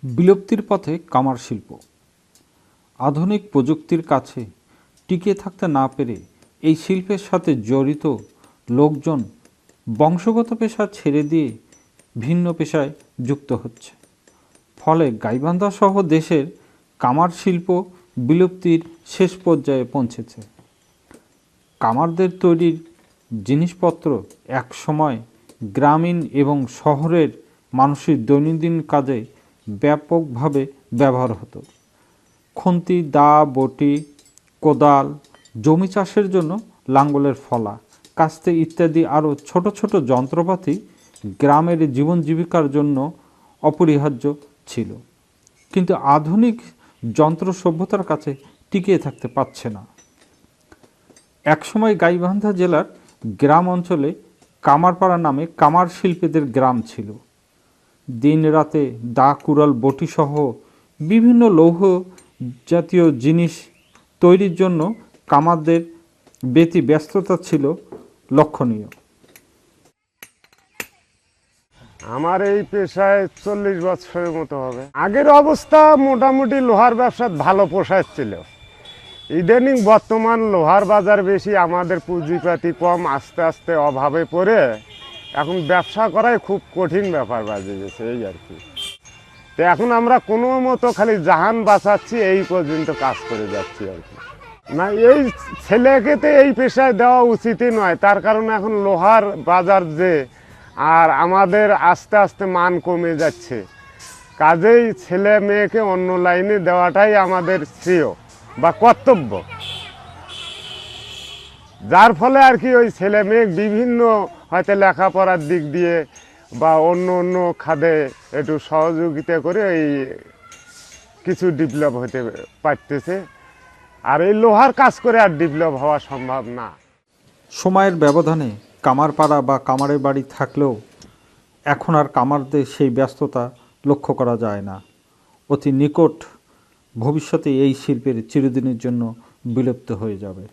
বিলুপ্তির পথে কামার শিল্প। আধুনিক প্রযুক্তির কাছে টিকে থাকতে না পেরে এই শিল্পের সাথে জড়িত লোকজন বংশগত পেশা ছেড়ে দিয়ে ভিন্ন পেশায় যুক্ত হচ্ছে। ফলে গাইবান্ধা সহ দেশের কামার শিল্প বিলুপ্তির শেষ পর্যায়ে পৌঁছেছে। কামারদের তৈরির জিনিসপত্র একসময় গ্রামীণ এবং শহরের মানুষের দৈনন্দিন কাজে ব্যাপকভাবে ব্যবহার হতো। খুন্তি, দা, বটি, কোদাল, জমি চাষের জন্য লাঙ্গলের ফলা, কাস্তে ইত্যাদি আরও ছোট ছোট যন্ত্রপাতি গ্রামের জীবন জীবিকার জন্য অপরিহার্য ছিল, কিন্তু আধুনিক যন্ত্র সভ্যতার কাছে টিকিয়ে থাকতে পারছে না। একসময় গাইবান্ধা জেলার গ্রাম অঞ্চলে কামারপাড়া নামে কামার শিল্পীদের গ্রাম ছিল। দিন রাতে দা, কুড়াল, বটি সহ বিভিন্ন লৌহ জাতীয় জিনিস তৈরির জন্য কামারদের ব্যস্ততা ছিল লক্ষণীয়। আমার এই পেশায় 40 বছরের মতো হবে। আগের অবস্থা মোটামুটি লোহার ব্যবসা ভালো পোষাচ্ছিল। ইদানিং বর্তমান লোহার বাজার বেশি, আমাদের পুঁজিপাতি কম, আস্তে আস্তে অভাবে পড়ে এখন ব্যবসা করাই খুব কঠিন ব্যাপার বাজে গেছে, এই আর কি। তো এখন আমরা কোনো মতো খালি জাহান বাঁচাচ্ছি, এই পর্যন্ত কাজ করে যাচ্ছি আর কি। না, এই ছেলেকে তো এই পেশায় দেওয়া উচিতই নয়, তার কারণ এখন লোহার বাজার যে, আর আমাদের আস্তে আস্তে মান কমে যাচ্ছে। কাজেই ছেলে মেয়েকে অন্য লাইনে দেওয়াটাই আমাদের শ্রেয় বা কর্তব্য, যার ফলে আর কি ওই ছেলে মেয়ে বিভিন্ন হয়তো লেখাপড়ার দিক দিয়ে বা অন্য অন্য খাদে একটু সহযোগিতা করে এই কিছু ডেভেলপ হতে পারতেছে। আর এই লোহার কাজ করে আর ডেভেলপ হওয়া সম্ভব না। সময়ের ব্যবধানে কামারপাড়া বা কামারের বাড়ি থাকলেও এখন আর কামারদের সেই ব্যস্ততা লক্ষ্য করা যায় না। অতি নিকট ভবিষ্যতে এই শিল্পের চিরদিনের জন্য বিলুপ্ত হয়ে যাবে।